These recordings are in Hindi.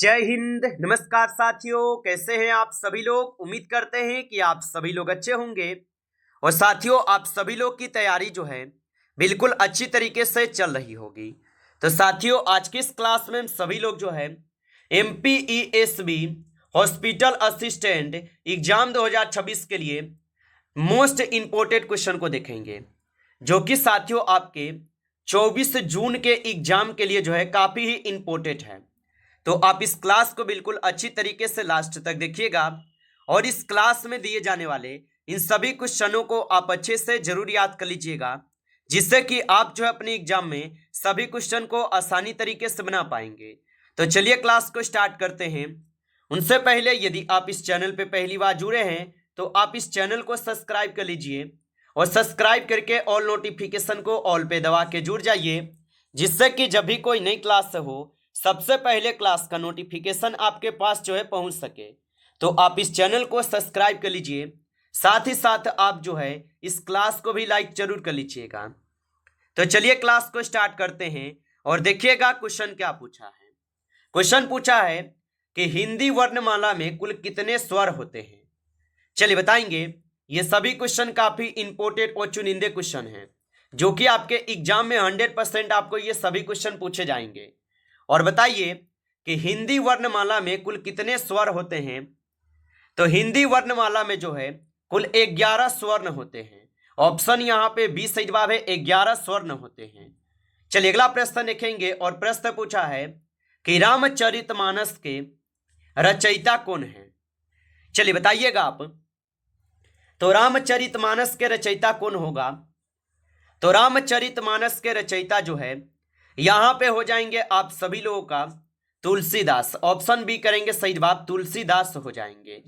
जय हिंद। नमस्कार साथियों, कैसे हैं आप सभी लोग। उम्मीद करते हैं कि आप सभी लोग अच्छे होंगे। और साथियों, आप सभी लोग की तैयारी जो है बिल्कुल अच्छी तरीके से चल रही होगी। तो साथियों, आज की इस क्लास में हम सभी लोग जो है MPESB हॉस्पिटल असिस्टेंट एग्जाम 2026 के लिए मोस्ट इंपोर्टेंट क्वेश्चन को देखेंगे, जो कि साथियों आपके 24 जून के एग्जाम के लिए जो है काफ़ी ही इंपॉर्टेंट है। तो आप इस क्लास को बिल्कुल अच्छी तरीके से लास्ट तक देखिएगा और इस क्लास में दिए जाने वाले इन सभी क्वेश्चनों को आप अच्छे से जरूर याद कर लीजिएगा, जिससे कि आप जो है अपने एग्जाम में सभी क्वेश्चन को आसानी तरीके से बना पाएंगे। तो चलिए क्लास को स्टार्ट करते हैं। उनसे पहले यदि आप इस चैनल पे पहली बार जुड़े हैं तो आप इस चैनल को सब्सक्राइब कर लीजिए और सब्सक्राइब करके ऑल नोटिफिकेशन को ऑल पे दबा के जुड़ जाइए, जिससे कि जब भी कोई नई क्लास हो सबसे पहले क्लास का नोटिफिकेशन आपके पास जो है पहुंच सके। तो आप इस चैनल को सब्सक्राइब कर लीजिए, साथ ही साथ आप जो है इस क्लास को भी लाइक जरूर कर लीजिएगा। तो चलिए क्लास को स्टार्ट करते हैं और देखिएगा क्वेश्चन क्या पूछा है। क्वेश्चन पूछा है कि हिंदी वर्णमाला में कुल कितने स्वर होते हैं। चलिए बताएंगे। ये सभी क्वेश्चन काफी इंपोर्टेंट और चुनिंदे क्वेश्चन हैं, जो कि आपके एग्जाम में 100% आपको ये सभी क्वेश्चन पूछे जाएंगे। और बताइए कि हिंदी वर्णमाला में कुल कितने स्वर होते हैं। तो हिंदी वर्णमाला में जो है कुल 11 स्वर्ण होते हैं। ऑप्शन यहाँ पे 20 सही जवाब है, 11 स्वर्ण होते हैं। चलिए अगला प्रश्न देखेंगे और प्रश्न पूछा है कि रामचरितमानस के रचयिता कौन है। चलिए बताइएगा आप। तो रामचरितमानस के रचयिता कौन होगा। तो रामचरितमानस के रचयिता जो है यहां पे हो जाएंगे आप सभी लोगों का तुलसीदास। ऑप्शन बी करेंगे सही जवाब, तुलसीदास हो जाएंगे।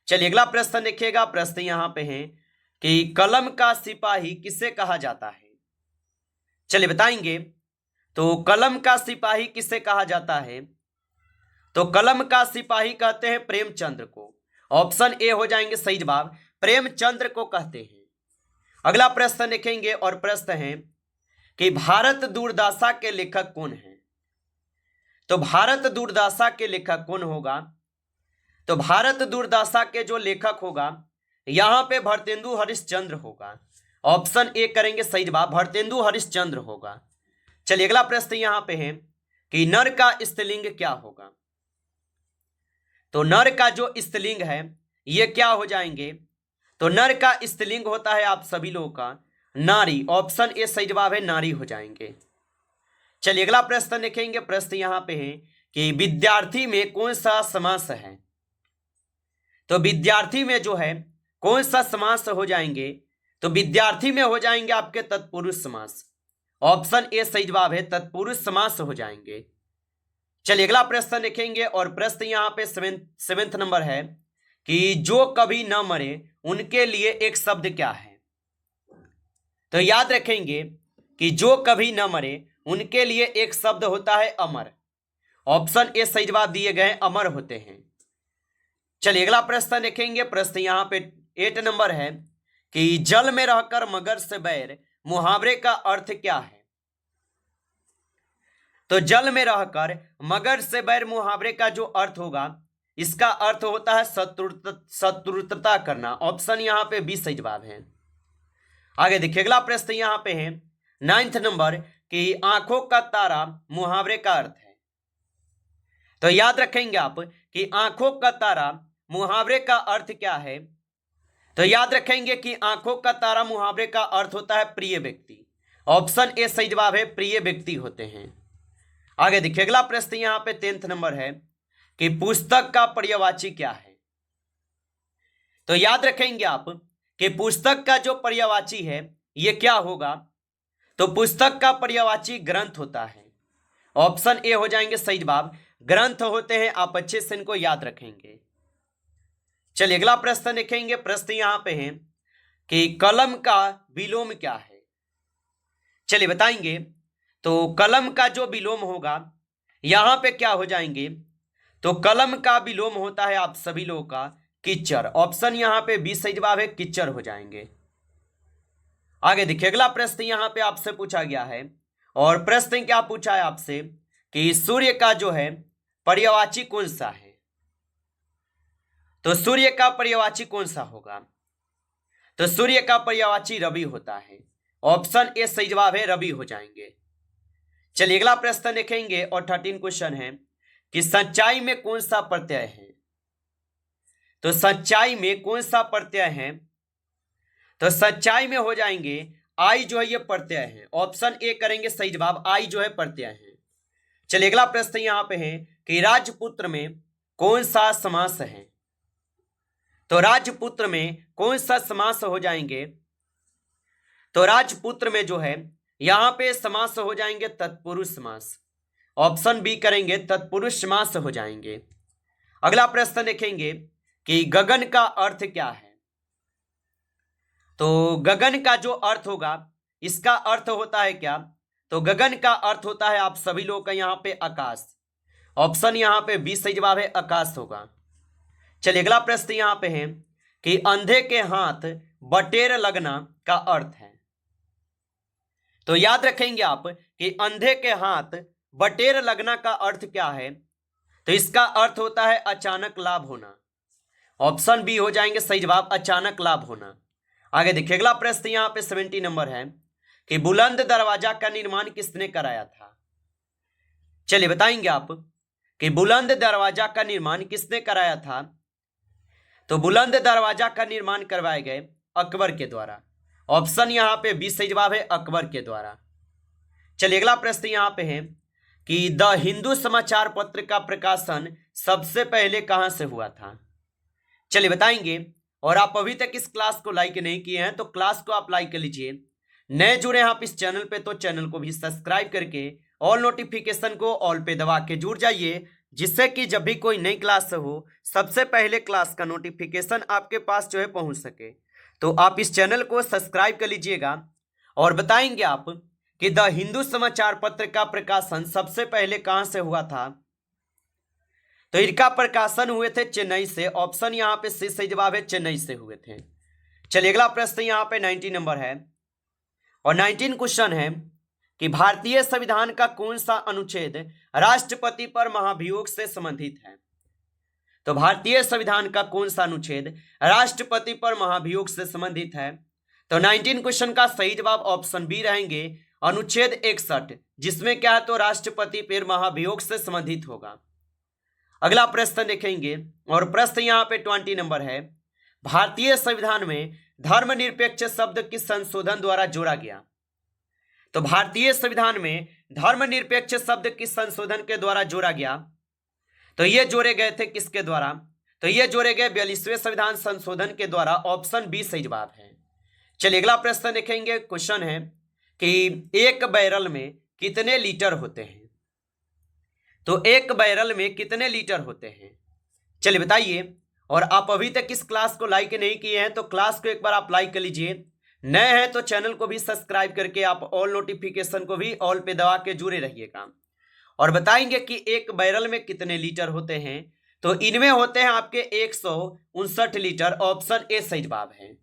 चलिए अगला प्रश्न देखिएगा। प्रश्न यहां पे है कि कलम का सिपाही किसे कहा जाता है। चलिए बताएंगे। तो कलम का सिपाही किसे कहा जाता है। तो कलम का सिपाही कहते हैं प्रेमचंद्र को। ऑप्शन ए हो जाएंगे सही जवाब, प्रेमचंद्र को कहते हैं। अगला प्रश्न देखेंगे और प्रश्न है कि भारत दुर्दशा के लेखक कौन है। तो भारत दुर्दशा के लेखक कौन होगा। तो भारत दुर्दशा के जो लेखक होगा यहां पे भारतेंदु हरिश्चंद्र होगा। ऑप्शन ए करेंगे सही जवाब, भारतेंदु हरिश्चंद्र होगा। चलिए अगला प्रश्न यहां पे है कि नर का स्त्रीलिंग क्या होगा। तो नर का जो स्त्रीलिंग है ये क्या हो जाएंगे। तो नर का स्त्रीलिंग होता है आप सभी लोगों का नारी। ऑप्शन ए सही जवाब है, नारी हो जाएंगे। चलिए अगला प्रश्न देखेंगे। प्रश्न यहां पे है कि विद्यार्थी में कौन सा समास है। तो विद्यार्थी में जो है कौन सा समास हो जाएंगे। तो विद्यार्थी में हो जाएंगे आपके तत्पुरुष समास। ऑप्शन ए सही जवाब है, तत्पुरुष समास हो जाएंगे। चलिए अगला प्रश्न देखेंगे और प्रश्न यहां पे सेवेंथ नंबर है कि जो कभी न मरे उनके लिए एक शब्द क्या है। तो याद रखेंगे कि जो कभी न मरे उनके लिए एक शब्द होता है अमर। ऑप्शन ए सही जवाब दिए गए, अमर होते हैं। चलिए अगला प्रश्न देखेंगे। प्रश्न यहां पे 8 नंबर है कि जल में रहकर मगर से बैर मुहावरे का अर्थ क्या है। तो जल में रहकर मगर से बैर मुहावरे का जो अर्थ होगा इसका अर्थ होता है शत्रुता करना। ऑप्शन यहां पे 20 सही जवाब है। आगे देखिए अगला प्रश्न यहां पे है 9th नंबर कि आंखों का तारा मुहावरे का अर्थ है। तो याद रखेंगे आप कि आंखों का तारा मुहावरे का अर्थ क्या है। तो याद रखेंगे कि आंखों का तारा मुहावरे का अर्थ होता है प्रिय व्यक्ति। ऑप्शन ए सही जवाब है, प्रिय व्यक्ति होते हैं। आगे देखिए अगला प्रश्न यहां पे 10th नंबर है कि पुस्तक का पर्यायवाची क्या है। तो याद रखेंगे आप कि पुस्तक का जो पर्यायवाची है ये क्या होगा। तो पुस्तक का पर्यायवाची ग्रंथ होता है। ऑप्शन ए हो जाएंगे सही जवाब, ग्रंथ होते हैं। आप अच्छे से इनको याद रखेंगे। चलिए अगला प्रश्न देखेंगे। प्रश्न यहां पे है कि कलम का विलोम क्या है। चलिए बताएंगे। तो कलम का जो विलोम होगा यहां पे क्या हो जाएंगे। तो कलम का विलोम होता है आप सभी लोगों का कीचड़। ऑप्शन यहां पे 20 सही जवाब है, कीचड़ हो जाएंगे। आगे देखिए अगला प्रश्न यहां पे आपसे पूछा गया है और प्रश्न क्या पूछा है आपसे कि सूर्य का जो है पर्यायवाची कौन सा है? तो सूर्य का पर्यायवाची कौन सा होगा? तो सूर्य का पर्यायवाची रवि होता है। ऑप्शन ए सही जवाब है, रवि हो जाएंगे। चलिए अगला प्रश्न देखेंगे और 13 क्वेश्चन है कि सच्चाई में कौन सा प्रत्यय है? तो सच्चाई में कौन सा प्रत्यय है? तो सच्चाई में हो जाएंगे आई जो है ये प्रत्यय है। ऑप्शन ए करेंगे सही जवाब, आई जो है प्रत्यय है। चलिए अगला प्रश्न यहां पे है कि राजपुत्र में कौन सा समास है? तो राजपुत्र में कौन सा समास हो जाएंगे? तो राजपुत्र में जो है यहां पे समास हो जाएंगे तत्पुरुष समास। ऑप्शन बी करेंगे तत्पुरुष समास हो जाएंगे। अगला प्रश्न देखेंगे कि गगन का अर्थ क्या है? तो गगन का जो अर्थ होगा, इसका अर्थ होता है क्या? तो गगन का अर्थ होता है आप सभी लोग का यहाँ पे आकाश। ऑप्शन यहाँ पे बी सही जवाब है, आकाश होगा। चलिए अगला प्रश्न यहाँ पे है कि अंधे के हाथ बटेर लगना का अर्थ है। तो याद रखेंगे आप कि अंधे के हाथ बटेर लगना का अर्थ क्या है? तो इसका अर्थ होता है अचानक लाभ होना। ऑप्शन बी हो जाएंगे सही जवाब, अचानक लाभ होना। आगे देखिए अगला प्रश्न यहाँ पे 70 नंबर है कि बुलंद दरवाजा का निर्माण किसने कराया था? चलिए बताएंगे आप कि बुलंद दरवाजा का निर्माण किसने कराया था? तो बुलंद दरवाजा का निर्माण करवाए गए अकबर के द्वारा। ऑप्शन यहाँ पे बी सही जवाब है, अकबर के द्वारा। चलिए अगला प्रश्न यहाँ पे है कि द हिंदू समाचार पत्र का प्रकाशन सबसे पहले कहां से हुआ था? चलिए बताएंगे। और आप अभी तक इस क्लास को लाइक नहीं किए हैं तो क्लास को आप लाइक कर लीजिए। नए जुड़े हैं आप इस चैनल पे तो चैनल को भी सब्सक्राइब करके ऑल नोटिफिकेशन को ऑल पे दबा के जुड़ जाइए, जिससे कि जब भी कोई नई क्लास हो सबसे पहले क्लास का नोटिफिकेशन आपके पास जो है पहुंच सके। तो आप इस चैनल को सब्सक्राइब कर लीजिएगा। और बताएंगे आप कि द हिंदू समाचार पत्र का प्रकाशन सबसे पहले कहां से हुआ था? तो इनका प्रकाशन हुए थे चेन्नई से। ऑप्शन यहाँ पे सी सही जवाब है, चेन्नई से हुए थे। चलिए अगला प्रश्न यहाँ पे 19 नंबर है और 19 क्वेश्चन है कि भारतीय संविधान का कौन सा अनुच्छेद राष्ट्रपति पर महाभियोग से संबंधित है? तो भारतीय संविधान का कौन सा अनुच्छेद राष्ट्रपति पर महाभियोग से संबंधित है? तो 19 क्वेश्चन का सही जवाब ऑप्शन बी रहेंगे, अनुच्छेद 61, जिसमें क्या है तो राष्ट्रपति पर महाभियोग से संबंधित होगा। अगला प्रश्न देखेंगे और प्रश्न यहाँ पे 20 नंबर है, भारतीय संविधान में धर्मनिरपेक्ष शब्द किस संशोधन द्वारा जोड़ा गया? तो भारतीय संविधान में धर्मनिरपेक्ष शब्द किस संशोधन के द्वारा जोड़ा गया? तो ये जोड़े गए थे किसके द्वारा? तो ये जोड़े गए 42वें संविधान संशोधन के द्वारा। ऑप्शन बी सही जवाब है। चलिए अगला प्रश्न देखेंगे। क्वेश्चन है कि एक बैरल में कितने लीटर होते हैं? तो एक बैरल में कितने लीटर होते हैं? चलिए बताइए। और आप अभी तक इस क्लास को लाइक नहीं किए हैं तो क्लास को एक बार आप लाइक कर लीजिए। नए हैं तो चैनल को भी सब्सक्राइब करके आप ऑल नोटिफिकेशन को भी ऑल पे दबा के जुड़े रहिएगा। और बताएंगे कि एक बैरल में कितने लीटर होते हैं? तो इनमें होते हैं आपके 159 लीटर। ऑप्शन ए सही जवाब है।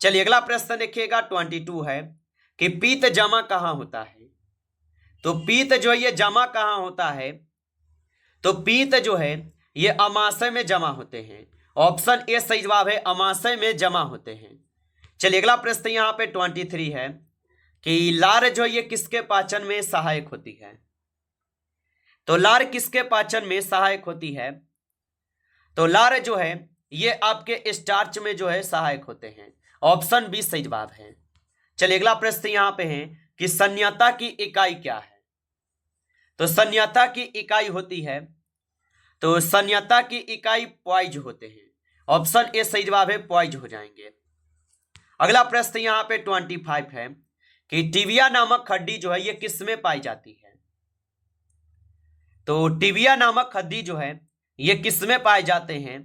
चलिए अगला प्रश्न देखिएगा 22 है कि पीत जमा कहाँ होता है? तो पीत जो है ये जमा कहाँ होता है? तो पीत जो है ये अमाशय में जमा होते हैं। ऑप्शन ए सही जवाब है, अमाशय में जमा होते हैं। चलिए अगला प्रश्न यहाँ पे 23 है कि लार जो ये किसके पाचन में सहायक होती है? तो लार किसके पाचन में सहायक होती है? तो लार जो है ये आपके स्टार्च में जो है सहायक होते हैं। ऑप्शन बी सही जवाब है। चलिए अगला प्रश्न यहाँ पे है कि संज्ञाता की इकाई क्या है? तो संज्ञाता की इकाई होती है, तो संज्ञाता की इकाई पॉइज होते हैं। ऑप्शन ए सही जवाब है, पॉइज हो जाएंगे। अगला प्रश्न यहाँ पे 25 है कि टिबिया नामक हड्डी जो है ये किस में पाई जाती है? तो टिबिया नामक हड्डी जो है ये किस में पाए जाते हैं?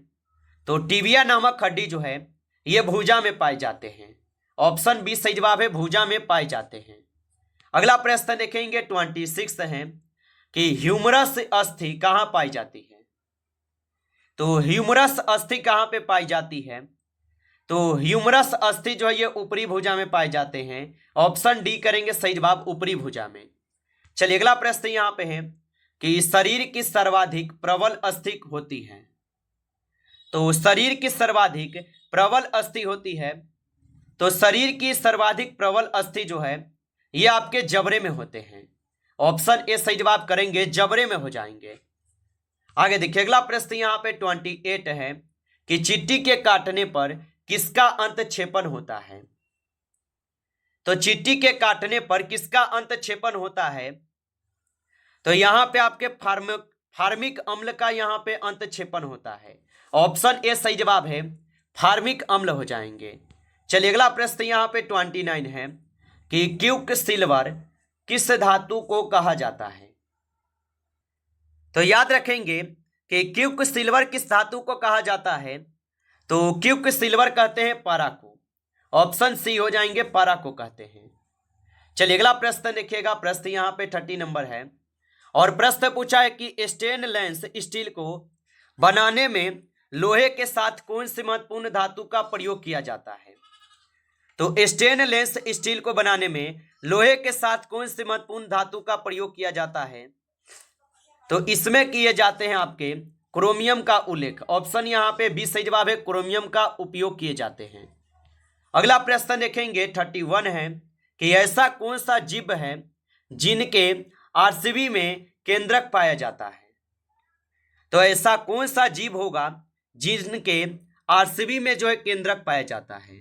तो टिबिया नामक हड्डी जो है ये भुजा में पाए जाते हैं। ऑप्शन बी सही जवाब है, भुजा में पाए जाते हैं। अगला प्रश्न देखेंगे 26 है कि ह्यूमरस अस्थि कहाँ पाई जाती है? तो ह्यूमरस अस्थि कहाँ पे पाई जाती है? तो ह्यूमरस अस्थि जो है ये ऊपरी भुजा में पाए जाते हैं। ऑप्शन डी करेंगे सही जवाब, ऊपरी भुजा में। चलिए अगला प्रश्न यहाँ पे है कि शरीर की सर्वाधिक प्रबल अस्थि होती है। तो शरीर की सर्वाधिक प्रबल अस्थि होती है, तो शरीर की सर्वाधिक प्रबल अस्थि जो है ये आपके जबड़े में होते हैं। ऑप्शन ए सही जवाब करेंगे, जबड़े में हो जाएंगे। आगे देखिए अगला प्रश्न यहाँ पे 28 है कि चींटी के काटने पर किसका अंतक्षेपण होता है। तो चींटी के काटने पर किसका अंतक्षेपण होता है, तो यहां पे आपके फार्मिक अम्ल का यहां पे अंतक्षेपण होता है। ऑप्शन ए सही जवाब है, फार्मिक अम्ल हो जाएंगे। चलिए अगला प्रश्न यहां पे 29 है कि क्विक सिल्वर किस धातु को कहा जाता है। तो याद रखेंगे कि क्विक सिल्वर किस धातु को कहा जाता है, तो क्विक सिल्वर कहते हैं पारा को। ऑप्शन सी हो जाएंगे, पारा को कहते हैं। चलिए अगला प्रश्न देखिएगा, प्रश्न यहाँ पे 30 नंबर है और प्रश्न पूछा है कि स्टेनलेस स्टील को बनाने में लोहे के साथ कौन सी महत्वपूर्ण धातु का प्रयोग किया जाता है। तो स्टेनलेस स्टील को बनाने में लोहे के साथ कौन सी महत्वपूर्ण धातु का प्रयोग किया जाता है, तो इसमें किए जाते हैं आपके क्रोमियम का उल्लेख। ऑप्शन यहाँ पे बी सही जवाब है, क्रोमियम का उपयोग किए जाते हैं। अगला प्रश्न देखेंगे 31 है कि ऐसा कौन सा जीव है जिनके आरसीबी में केंद्रक पाया जाता है। तो ऐसा कौन सा जीव होगा जिनके आरसीबी में जो है केंद्रक पाया जाता है,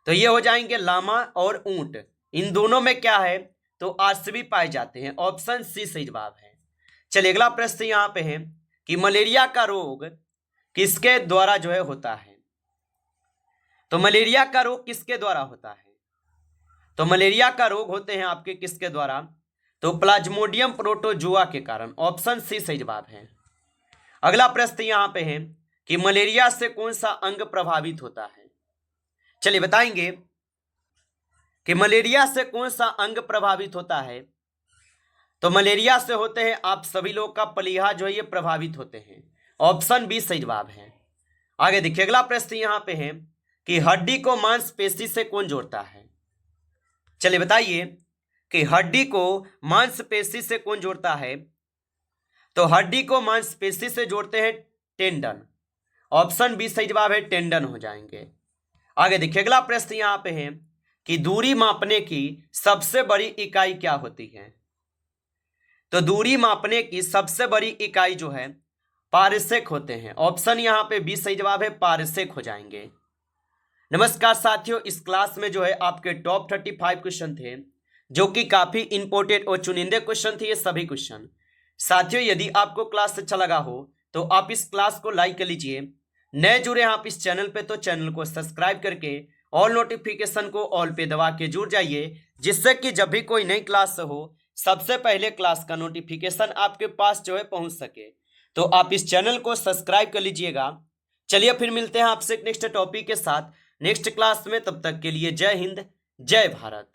तो ये हो जाएंगे लामा और ऊंट। इन दोनों में क्या है, तो आरसीबी पाए जाते हैं। ऑप्शन सी सही जवाब है। चलिए अगला प्रश्न यहाँ पे है कि मलेरिया का रोग किसके द्वारा जो है होता है। तो मलेरिया का रोग किसके द्वारा होता है, तो मलेरिया का रोग होते हैं आपके किसके द्वारा, तो प्लाज्मोडियम प्रोटोजुआ के कारण। ऑप्शन सी सही जवाब है। अगला प्रश्न यहाँ पे है कि मलेरिया से कौन सा अंग प्रभावित होता है। चलिए बताएंगे कि मलेरिया से कौन सा अंग प्रभावित होता है, तो मलेरिया से होते हैं आप सभी लोग का प्लीहा जो है ये प्रभावित होते हैं। ऑप्शन बी सही जवाब है। आगे देखिए अगला प्रश्न यहाँ पे है कि हड्डी को मांसपेशी से कौन जोड़ता है। चलिए बताइए कि हड्डी को मांसपेशी से कौन जोड़ता है, तो हड्डी को मांसपेशी से जोड़ते हैं टेंडन। ऑप्शन बी सही जवाब है, टेंडन हो जाएंगे। आगे देखिए अगला प्रश्न यहाँ पे है कि दूरी मापने की सबसे बड़ी इकाई क्या होती है। तो दूरी मापने की सबसे बड़ी इकाई जो है पारसेक होते हैं। ऑप्शन यहाँ पे बी सही जवाब है, पारसेक हो जाएंगे। नमस्कार साथियों, इस क्लास में जो है आपके टॉप 35 क्वेश्चन थे जो कि काफी इंपॉर्टेंट और चुनिंदे क्वेश्चन थे ये सभी क्वेश्चन। साथियों यदि आपको क्लास अच्छा लगा हो तो आप इस क्लास को लाइक कर लीजिए। नए जुड़े हैं आप इस चैनल पे तो चैनल को सब्सक्राइब करके ऑल नोटिफिकेशन को ऑल पे दबा के जुड़ जाइए, जिससे कि जब भी कोई नई क्लास हो सबसे पहले क्लास का नोटिफिकेशन आपके पास जो है पहुंच सके। तो आप इस चैनल को सब्सक्राइब कर लीजिएगा। चलिए फिर मिलते हैं आपसे नेक्स्ट टॉपिक के साथ नेक्स्ट क्लास में, तब तक के लिए जय हिंद जय भारत।